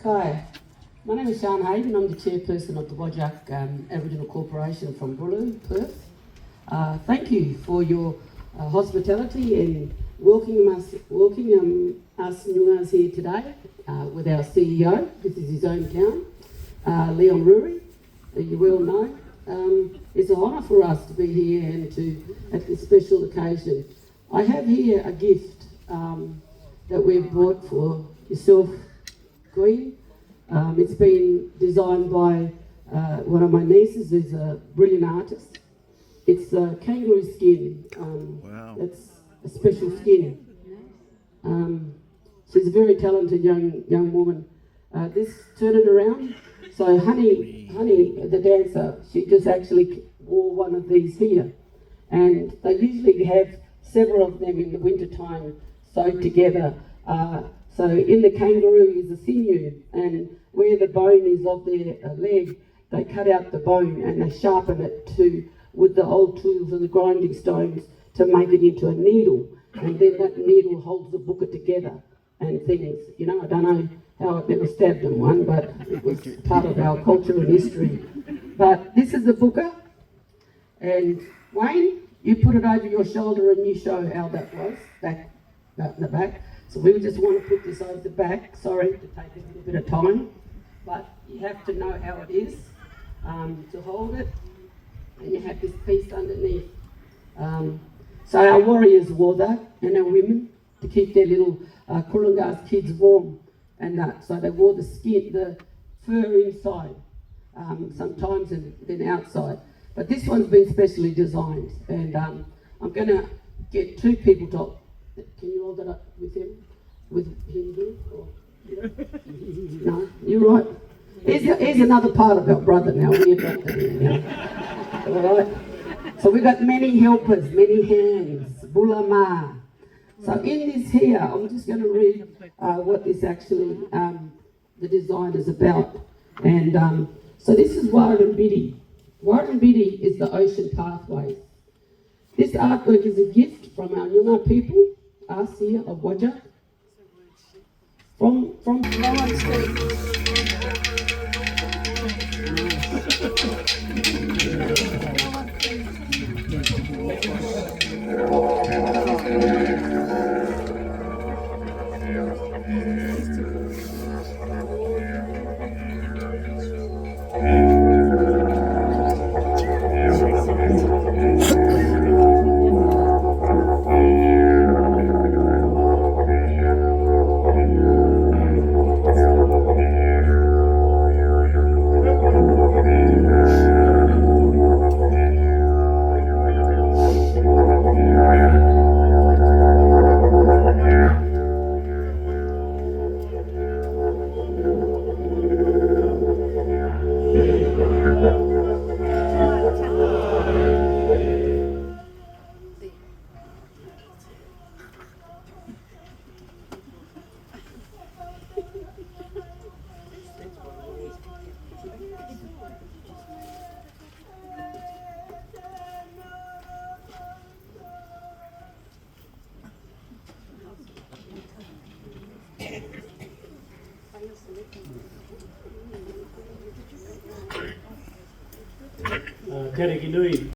Hi, my name is Sian Hayden. I'm the chairperson of the Whadjuk Aboriginal Corporation from Boolaloo, Perth. Thank you for your hospitality and welcoming us Noongars here today with our CEO. This is his own town, Leon Ruri, you well know. It's an honour for us to be here and to at this special occasion. I have here a gift that we've brought for yourself, Queen. It's been designed by one of my nieces who's a brilliant artist. It's a kangaroo skin. Wow. It's a special skin. She's a very talented young woman. Turn it around. So Honey, the dancer, she just actually wore one of these here. And they usually have several of them in the winter time sewed together. So in the kangaroo is a sinew, and where the bone is of their leg, they cut out the bone and they sharpen it with the old tools and the grinding stones to make it into a needle. And then that needle holds the booker together and things. You know, I don't know how I've never stabbed in one, but it was part of our culture and history. But this is the booker, and Wayne, you put it over your shoulder and you show how that was, back in the back. So we just want to put this over the back. Sorry to take a little bit of time, but you have to know how it is to hold it, and you have this piece underneath. So our warriors wore that, and our women, to keep their little Tuurangawaewae kids warm, and so they wore the skin, the fur inside, sometimes, and then outside. But this one's been specially designed, and I'm going to get two people to. Can you hold that up with him? With him here? Or, yeah? No, you're right. Here's another part of our brother now. We adopted him now. All right. So we've got many helpers, many hands. Bulama. So in this here, I'm just going to read what this actually, the design is about. And so this is Warranbidi. Warranbidi is the ocean pathway. This artwork is a gift from our Noongar people, us here of Whadjuk, from Florence State. Te Arikinui